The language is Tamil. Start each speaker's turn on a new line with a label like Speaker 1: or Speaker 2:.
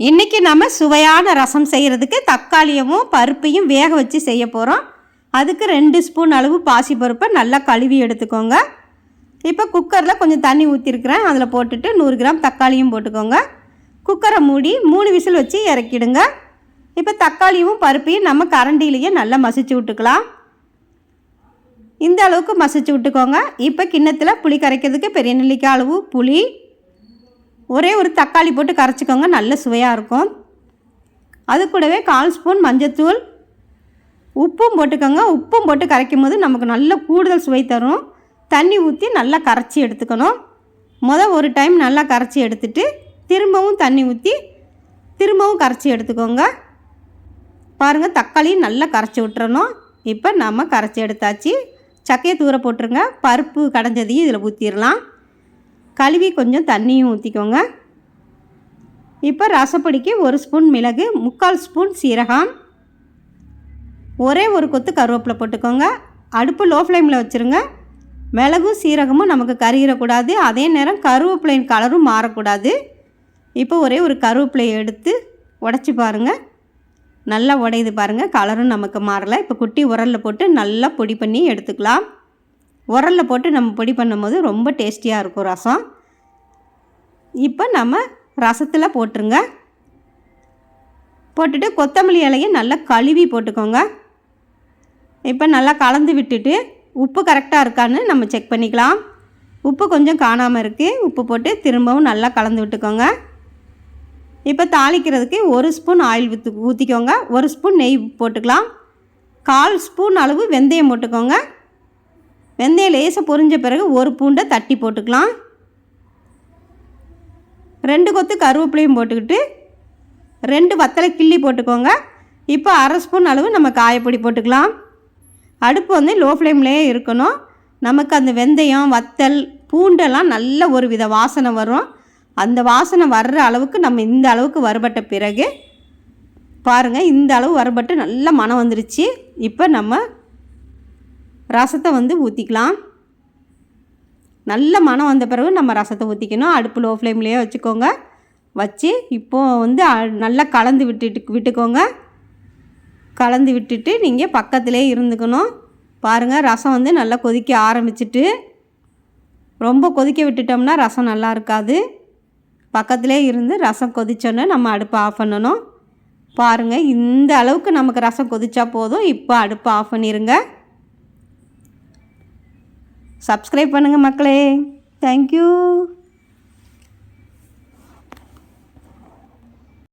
Speaker 1: இன்றைக்கி நம்ம சுவையான ரசம் செய்கிறதுக்கு தக்காளியும் பருப்பையும் வேக வச்சு செய்ய போகிறோம். அதுக்கு 2 ஸ்பூன் அளவு பாசிப்பருப்பை நல்லா கழுவி எடுத்துக்கோங்க. இப்போ குக்கரில் கொஞ்சம் தண்ணி ஊற்றிருக்கிறேன், அதில் போட்டுட்டு 100 கிராம் தக்காளியும் போட்டுக்கோங்க. குக்கரை மூடி 3 விசில் வச்சு இறக்கிடுங்க. இப்போ தக்காளியும் பருப்பையும் நம்ம கரண்டிலேயே நல்லா மசிச்சு விட்டுக்கலாம். இந்த அளவுக்கு மசிச்சு விட்டுக்கோங்க. இப்போ கிண்ணத்தில் புளி கரைக்கிறதுக்கு பெரிய நெல்லிக்காய் அளவு புளி, ஒரே ஒரு தக்காளி போட்டு கரைச்சிக்கோங்க, நல்ல சுவையாக இருக்கும். அது கூடவே 1/4 ஸ்பூன் மஞ்சத்தூள், உப்பும் போட்டுக்கோங்க. உப்பும் போட்டு கரைக்கும் போது நமக்கு நல்ல கூடுதல் சுவை தரும். தண்ணி ஊற்றி நல்லா கரைச்சி எடுத்துக்கணும். ஒரு டைம் நல்லா கரைச்சி எடுத்துட்டு திரும்பவும் தண்ணி ஊற்றி திரும்பவும் கரைச்சி எடுத்துக்கோங்க. பாருங்கள், தக்காளி நல்லா கரைச்சி விட்டுறணும். இப்போ நம்ம கரைச்சி எடுத்தாச்சு. சக்கையை தூர போட்டுருங்க. பருப்பு கடைஞ்சதையும் இதில் ஊற்றிடலாம். கழுவி கொஞ்சம் தண்ணியும் ஊற்றிக்கோங்க. இப்போ ரசப்பொடிக்கு 1 ஸ்பூன் மிளகு, 3/4 ஸ்பூன் சீரகம், ஒரே ஒரு கொத்து கருவேப்பிலை போட்டுக்கோங்க. அடுப்பு லோ ஃப்ளேமில் வச்சுருங்க. மிளகும் சீரகமும் நமக்கு கருகிடக்கூடாது, அதே நேரம் கருவேப்பிலையின் கலரும் மாறக்கூடாது. இப்போ ஒரே ஒரு கருவேப்பிலையை எடுத்து உடச்சி பாருங்கள், நல்லா உடையுது பாருங்கள், கலரும் நமக்கு மாறலை. இப்போ குட்டி உரலில் போட்டு நல்லா பொடி பண்ணி எடுத்துக்கலாம். உரலில் போட்டு நம்ம பொடி பண்ணும்போது ரொம்ப டேஸ்டியாக இருக்கும் ரசம். இப்போ நம்ம ரசத்தில் போட்டுருங்க. போட்டுட்டு கொத்தமல்லி இலையை நல்லா கழுவி போட்டுக்கோங்க. இப்போ நல்லா கலந்து விட்டுட்டு உப்பு கரெக்டாக இருக்கான்னு நம்ம செக் பண்ணிக்கலாம். உப்பு கொஞ்சம் காணாமல் இருக்குது, உப்பு போட்டு திரும்பவும் நல்லா கலந்து விட்டுக்கோங்க. இப்போ தாளிக்கிறதுக்கு 1 ஸ்பூன் ஆயில் ஊற்றிக்கோங்க. 1 ஸ்பூன் நெய் போட்டுக்கலாம். 1/4 ஸ்பூன் அளவு வெந்தயம் போட்டுக்கோங்க. வெந்தயம் லேசாக பொரிஞ்ச பிறகு 1 பூண்டை தட்டி போட்டுக்கலாம். 2 கொத்து கருவேப்பிலையும் போட்டுக்கிட்டு 2 வத்தலை கிள்ளி போட்டுக்கோங்க. இப்போ 1/2 ஸ்பூன் அளவு நம்ம காயப்பொடி போட்டுக்கலாம். அடுப்பு வந்து லோ ஃப்ளேம்லேயே இருக்கணும். நமக்கு அந்த வெந்தயம் வத்தல் பூண்டெல்லாம் நல்ல ஒரு வித வாசனை வரும். அந்த வாசனை வர்ற அளவுக்கு நம்ம இந்த அளவுக்கு வறுபட்ட பிறகு பாருங்கள், இந்த அளவு வறுபட்டு நல்ல மணம் வந்துருச்சு. இப்போ நம்ம ரசத்தை வந்து ஊற்றிக்கலாம். நல்ல மணம் வந்த பிறகு நம்ம ரசத்தை ஊற்றிக்கணும். அடுப்பு லோ ஃப்ளேம்லேயே வச்சுக்கோங்க. வச்சு இப்போது வந்து நல்லா கலந்து விட்டுக்கோங்க. கலந்து விட்டுட்டு நீங்கள் பக்கத்திலே இருந்துக்கணும். பாருங்கள், ரசம் வந்து நல்லா கொதிக்க ஆரம்பிச்சிட்டு, ரொம்ப கொதிக்க விட்டுட்டோம்னா ரசம் நல்லா இருக்காது. பக்கத்திலே இருந்து ரசம் கொதிச்சோன்னே நம்ம அடுப்பை ஆஃப் பண்ணணும். பாருங்கள், இந்த அளவுக்கு நமக்கு ரசம் கொதிச்சா போதும். இப்போ அடுப்பை ஆஃப் பண்ணிடுங்க. சப்ஸ்கிரைப் பண்ணுங்கள் மக்களே. தேங்க்யூ.